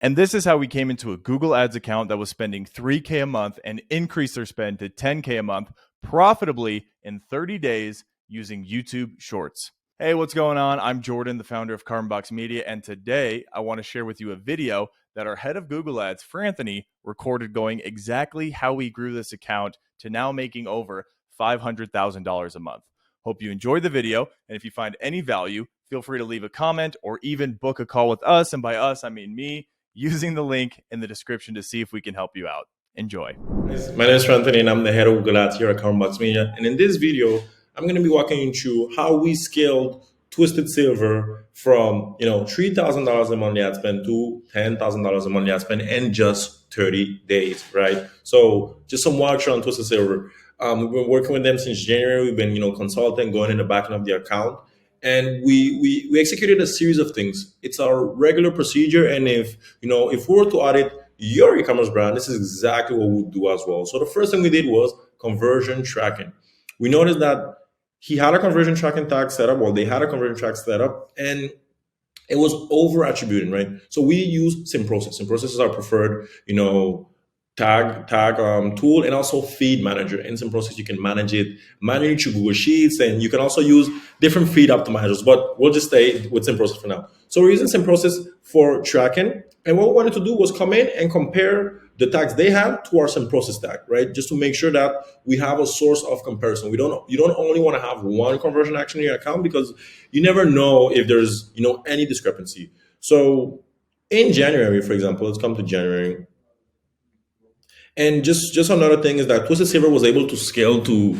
And this is how we came into a Google Ads account that was spending $3K a month and increased their spend to $10K a month profitably in 30 days using YouTube Shorts. Hey, what's going on? I'm Jordan, the founder of Carbonbox Media, and today I want to share with you a video that our head of Google Ads, Franthoni, recorded going exactly how we grew this account to now making over $500,000 a month. Hope you enjoyed the video, and if you find any value, feel free to leave a comment or even book a call with us, and by us, I mean me, using the link in the description to see if we can help you out. Enjoy. My name is Franthoni and I'm the head of Google Ads here at Carbonbox Media. And in this video, I'm going to be walking you through how we scaled Twisted Silver from $3,000 a monthly ad spend to $10,000 a monthly ad spend in just 30 days, right? So just some walkthrough on Twisted Silver. We've been working with them since January. We've been consulting, going in the back end of the account. And we executed a series of things. It's our regular procedure. And if we were to audit your e-commerce brand, this is exactly what we do as well. So the first thing we did was conversion tracking. We noticed that he had a conversion tracking tag set up. Well, they had a conversion track set up, and it was over attributing, right? So we use SimProcess. SimProcess is our preferred, tag tool, and also feed manager. In SimProcess, you can manage it manually through Google Sheets, and you can also use different feed optimizers, but we'll just stay with SimProcess for now. So we're using SimProcess for tracking, and what we wanted to do was come in and compare the tags they had to our SimProcess tag, right? Just to make sure that we have a source of comparison. You don't only want to have one conversion action in your account, because you never know if there's any discrepancy. So in January, for example, let's come to January. And just another thing is that Twisted Silver was able to scale to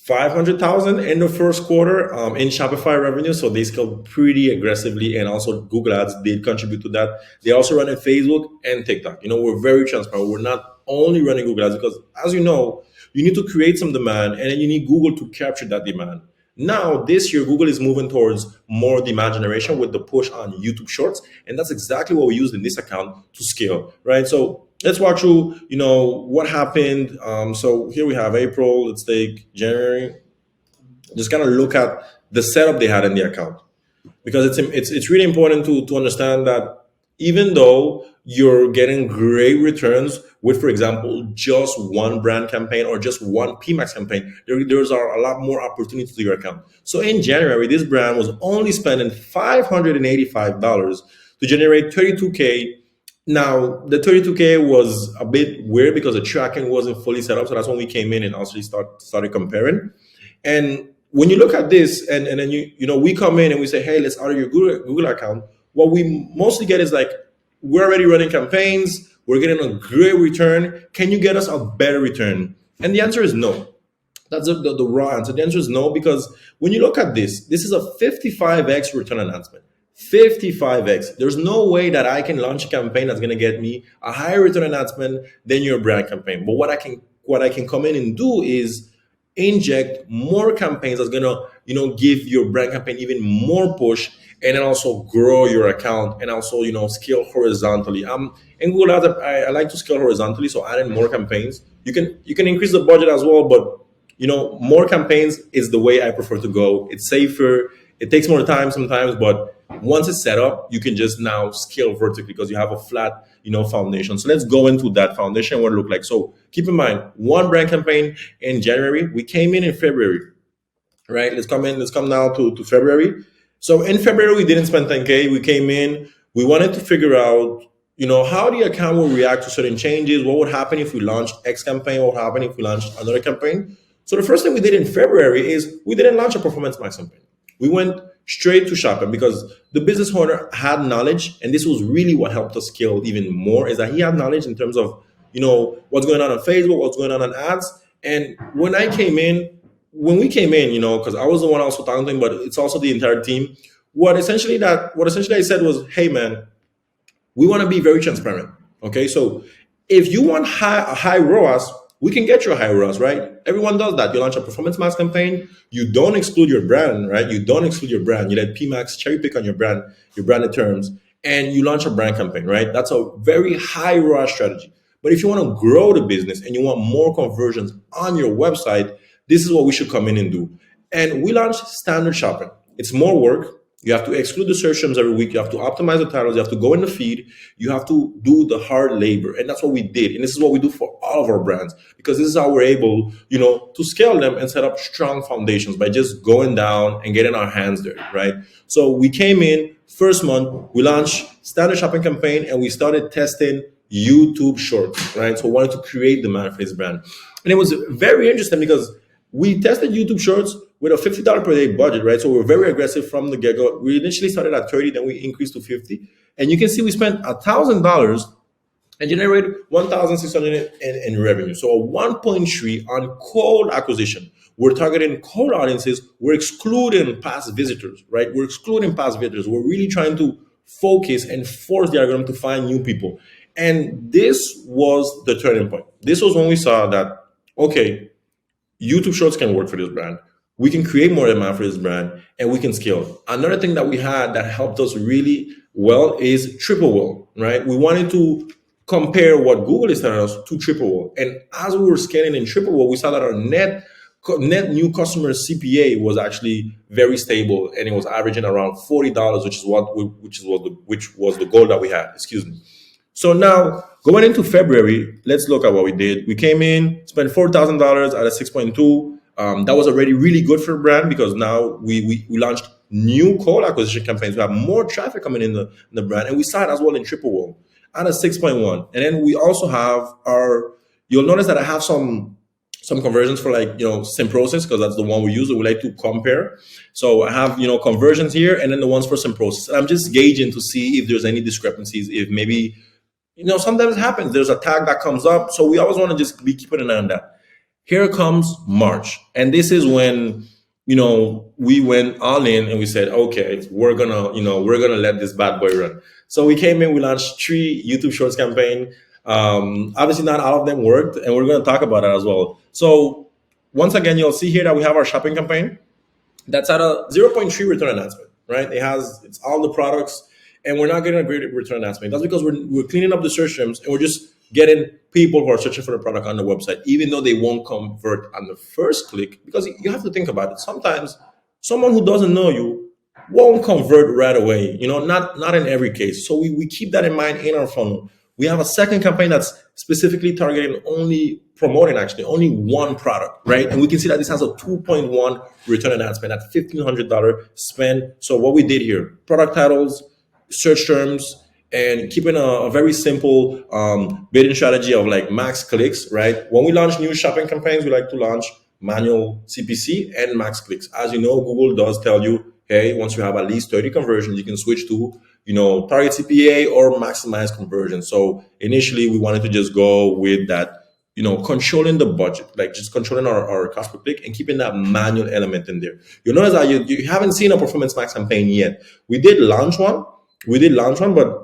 500,000 in the first quarter in Shopify revenue. So they scaled pretty aggressively, and also Google Ads did contribute to that. They also run in Facebook and TikTok. We're very transparent. We're not only running Google Ads because, as you know, you need to create some demand, and then you need Google to capture that demand. Now, this year, Google is moving towards more demand generation with the push on YouTube Shorts, and that's exactly what we used in this account to scale, right? So let's walk through, what happened. So here we have April. Let's take January. Just kind of look at the setup they had in the account, because it's really important to understand that even though you're getting great returns with, for example, just one brand campaign or just one PMAX campaign, there's a lot more opportunities to your account. So in January, this brand was only spending $585 to generate 32K. Now, the 32K was a bit weird because the tracking wasn't fully set up. So that's when we came in and also started comparing. And when you look at this, and then we come in and we say, hey, let's audit your Google account. What we mostly get is like, we're already running campaigns. We're getting a great return. Can you get us a better return? And the answer is no. That's the raw answer. The answer is no, because when you look at this is a 55x return on ad spend. 55x. There's no way that I can launch a campaign that's going to get me a higher return on ad spend than your brand campaign. But what I can come in and do is inject more campaigns that's going to give your brand campaign even more push, and then also grow your account, and also scale horizontally. In Google Ads, I like to scale horizontally, so adding more campaigns. You can increase the budget as well, but more campaigns is the way I prefer to go. It's safer. It takes more time sometimes, but once it's set up, you can just now scale vertically because you have a flat, foundation. So let's go into that foundation, what it look like. So keep in mind, one brand campaign in January. We came in February, right? Let's come now to February. So in February, we didn't spend 10K. We came in, we wanted to figure out, how the account will react to certain changes. What would happen if we launched X campaign? What would happen if we launched another campaign? So the first thing we did in February is we didn't launch a performance max campaign. We went straight to shopping because the business owner had knowledge, and this was really what helped us scale even more, is that he had knowledge in terms of, what's going on Facebook, what's going on ads. And when we came in, because I was the one also talking to him, but it's also the entire team. What essentially I said was, hey man, we want to be very transparent. Okay, so if you want a high ROAS, we can get you a high ROAS, right? Everyone does that. You launch a performance max campaign. You don't exclude your brand, right? You don't exclude your brand. You let PMax cherry pick on your branded terms, and you launch a brand campaign, right? That's a very high ROAS strategy. But if you want to grow the business and you want more conversions on your website, this is what we should come in and do. And we launched standard shopping. It's more work. You have to exclude the search terms every week. You have to optimize the titles. You have to go in the feed. You have to do the hard labor. And that's what we did. And this is what we do for all of our brands, because this is how we're able, to scale them and set up strong foundations by just going down and getting our hands dirty, right? So we came in first month, we launched standard shopping campaign, and we started testing YouTube Shorts, right? So we wanted to create demand for this brand. And it was very interesting because we tested YouTube Shorts with a $50 per day budget, right? So we're very aggressive from the get-go. We initially started at 30, then we increased to 50. And you can see we spent $1,000 and generated 1,600 in revenue. So a 1.3 on cold acquisition. We're targeting cold audiences. We're excluding past visitors, right? We're excluding past visitors. We're really trying to focus and force the algorithm to find new people. And this was the turning point. This was when we saw that, okay, YouTube Shorts can work for this brand. We can create more demand for this brand, and we can scale. Another thing that we had that helped us really well is triple wall, right? We wanted to compare what Google is telling us to triple wall. And as we were scaling in triple wall, we saw that our net new customer CPA was actually very stable, and it was averaging around $40, which was the goal that we had. Excuse me. So now, going into February, let's look at what we did. We came in, spent $4,000 at a 6.2. That was already really good for a brand, because now we launched new cold acquisition campaigns. We have more traffic coming in the brand, and we saw it as well in triple wall at a 6.1. And then we also have you'll notice that I have some conversions for Simprocess, because that's the one we use. We like to compare. So I have, conversions here, and then the ones for Simprocess. And I'm just gauging to see if there's any discrepancies, if maybe, sometimes it happens. There's a tag that comes up. So we always want to just be keeping an eye on that. Here comes March. And this is when, we went all in and we said, okay, we're gonna let this bad boy run. So we came in, we launched 3 YouTube Shorts campaign. Obviously not all of them worked, and we're going to talk about that as well. So once again, you'll see here that we have our shopping campaign that's at a 0.3 return enhancement, right? It's all the products, and we're not getting a great return enhancement. That's because we're cleaning up the search terms, and we're just getting people who are searching for the product on the website, even though they won't convert on the first click, because you have to think about it. Sometimes someone who doesn't know you won't convert right away, not in every case. So we keep that in mind in our funnel. We have a second campaign that's specifically targeting promoting only one product, right? And we can see that this has a 2.1 return enhancement at $1,500 spend. So what we did here, product titles, search terms, and keeping a very simple bidding strategy of max clicks, right? When we launch new shopping campaigns, we like to launch manual CPC and max clicks. As you know, Google does tell you, hey, once you have at least 30 conversions, you can switch to target CPA or maximize conversion. So initially we wanted to just go with that, controlling the budget, just controlling our cost per click and keeping that manual element in there. You'll notice that you haven't seen a performance max campaign yet. We did launch one, but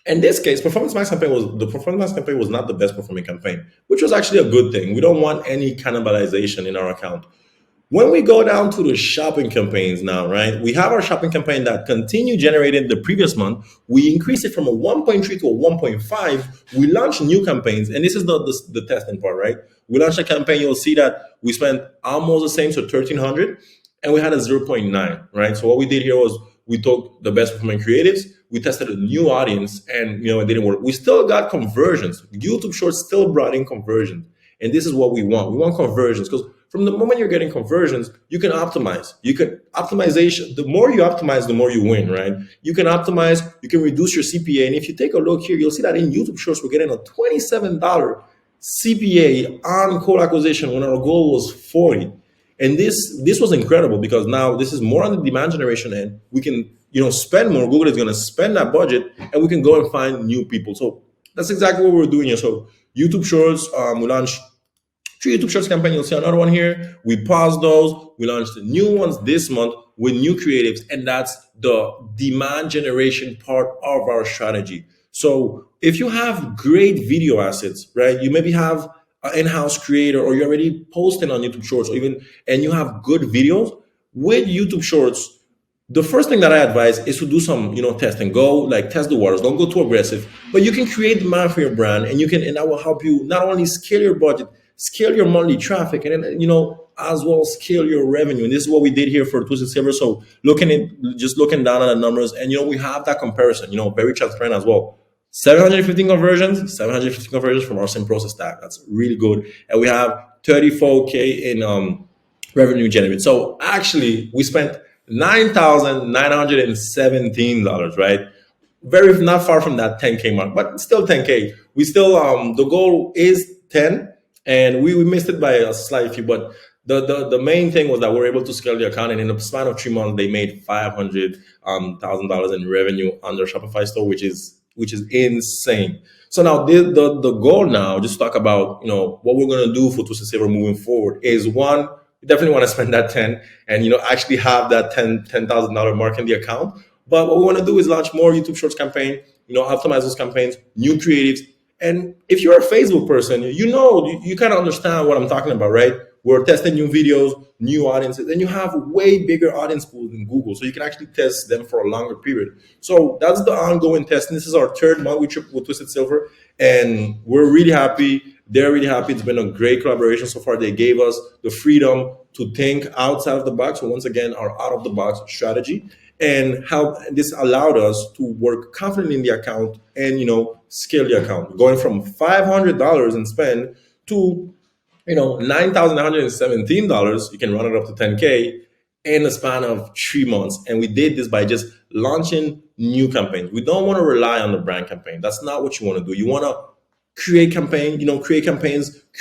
in this case, performance max campaign was not the best performing campaign, which was actually a good thing. We don't want any cannibalization in our account. When we go down to the shopping campaigns now, right, we have our shopping campaign that continued generating the previous month. We increased it from a 1.3 to a 1.5. We launched new campaigns, and this is the testing part, right? We launched a campaign. You'll see that we spent almost the same, so 1,300, and we had a 0.9, right? So what we did here was we took the best performing creatives, we tested a new audience, and it didn't work. We still got conversions. YouTube Shorts still brought in conversions, and this is what we want. We want conversions, because from the moment you're getting conversions, you can optimize. Optimization, the more you optimize, the more you win, right? You can optimize, you can reduce your CPA. And if you take a look here, you'll see that in YouTube Shorts, we're getting a $27 CPA on cold acquisition when our goal was 40. And this was incredible, because now this is more on the demand generation end. We can, spend more. Google is going to spend that budget, and we can go and find new people. So that's exactly what we're doing here. So YouTube Shorts, we launched 3 YouTube Shorts campaign. You'll see another one here. We paused those. We launched the new ones this month with new creatives, and that's the demand generation part of our strategy. So if you have great video assets, right, you maybe have an in-house creator, or you're already posting on YouTube Shorts, and you have good videos with YouTube Shorts, the first thing that I advise is to do some, testing. Go test the waters. Don't go too aggressive, but you can create demand for your brand, and that will help you not only scale your budget, scale your monthly traffic, and then as well scale your revenue. And this is what we did here for Twisted Silver. So looking down at the numbers, and we have that comparison, very transparent as well. 715 conversions, 715 conversions from our same process stack. That's really good. And we have 34K in revenue generated. So actually, we spent $9,917, right? Very not far from that 10K mark, but still 10K. We still the goal is 10, and we missed it by a slight few, but the main thing was that we were able to scale the account, and in the span of 3 months, they made $500,000 in revenue on their Shopify store, which is insane. So now the goal now, just talk about what we're gonna do for Twisted Silver moving forward is, one, we definitely want to spend that 10 and actually have that $10,000 mark in the account. But what we want to do is launch more YouTube Shorts campaign, optimize those campaigns, new creatives. And if you're a Facebook person, you kind of understand what I'm talking about, right? We're testing new videos, new audiences, and you have way bigger audience pools in Google, so you can actually test them for a longer period. So that's the ongoing testing. This is our third month with Twisted Silver, and we're really happy. They're really happy. It's been a great collaboration so far. They gave us the freedom to think outside of the box. So once again, our out-of-the-box strategy, and how this allowed us to work confidently in the account and scale the account, going from $500 in spend to $9,917. You can run it up to 10K in the span of 3 months. And we did this by just launching new campaigns. We don't want to rely on the brand campaign. That's not what you want to do. You want to create campaigns,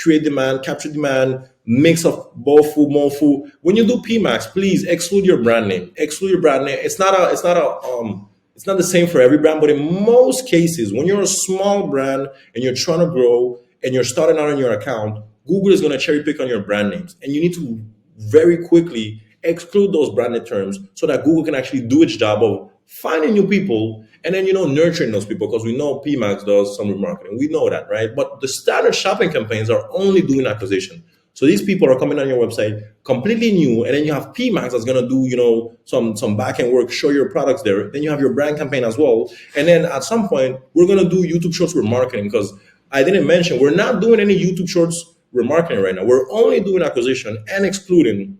create demand, capture demand, mix of both food, more food. When you do PMAX, please exclude your brand name. Exclude your brand name. It's not the same for every brand, but in most cases, when you're a small brand and you're trying to grow and you're starting out on your account, Google is going to cherry pick on your brand names, and you need to very quickly exclude those branded terms so that Google can actually do its job of finding new people and then nurturing those people, because we know PMAX does some remarketing. We know that, right? But the standard shopping campaigns are only doing acquisition. So these people are coming on your website completely new, and then you have PMAX that's gonna do some back end work, show your products there. Then you have your brand campaign as well, and then at some point we're gonna do YouTube Shorts remarketing, because I didn't mention we're not doing any YouTube Shorts remarketing right now. We're only doing acquisition and excluding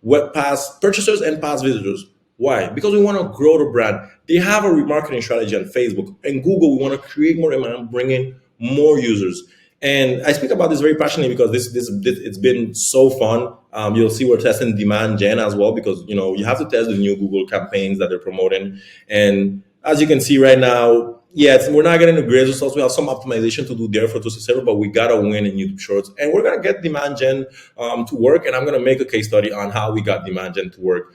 web past purchasers and past visitors. Why? Because we want to grow the brand. They have a remarketing strategy on Facebook and Google. We want to create more demand, bring in more users. And I speak about this very passionately because this it's been so fun. You'll see we're testing demand gen as well, because you have to test the new Google campaigns that they're promoting. And as you can see right now, we're not getting the great results. We have some optimization to do there for Twisted Silver, but we gotta win in YouTube Shorts, and we're gonna get demand gen to work. And I'm gonna make a case study on how we got demand gen to work.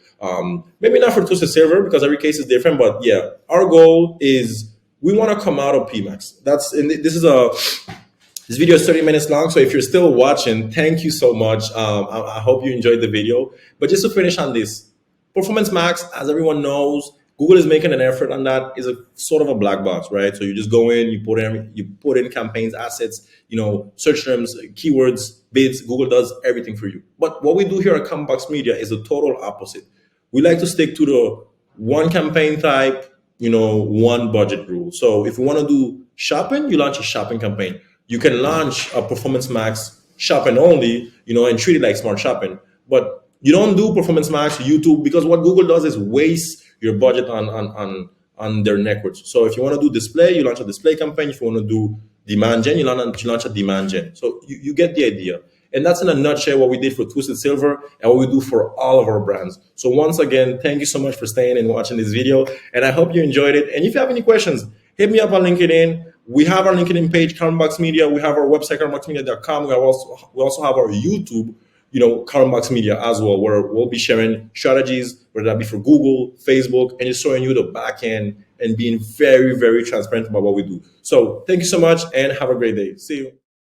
Maybe not for Twisted Silver because every case is different, but our goal is we want to come out of PMAX. This video is 30 minutes long, so if you're still watching, thank you so much. I hope you enjoyed the video. But just to finish on this, Performance Max, as everyone knows, Google is making an effort on that. Is a sort of a black box, right? So you just go in, you put in campaigns, assets, search terms, keywords, bids. Google does everything for you. But what we do here at Combox Media is the total opposite. We like to stick to the one campaign type, one budget rule. So if you want to do shopping, you launch a shopping campaign. You can launch a Performance Max shopping only, and treat it like smart shopping. But you don't do Performance Max YouTube, because what Google does is waste your budget on their networks. So if you want to do display, you launch a display campaign. If you want to do demand gen, you launch a demand gen. So you get the idea. And that's in a nutshell what we did for Twisted Silver and what we do for all of our brands. So once again, thank you so much for staying and watching this video. And I hope you enjoyed it. And if you have any questions, hit me up on LinkedIn. We have our LinkedIn page, Combox Media. We have our website, comboxmedia.com. We also have our YouTube, Combox Media as well, where we'll be sharing strategies, whether that be for Google, Facebook, and just showing you the back end and being very, very transparent about what we do. So thank you so much and have a great day. See you.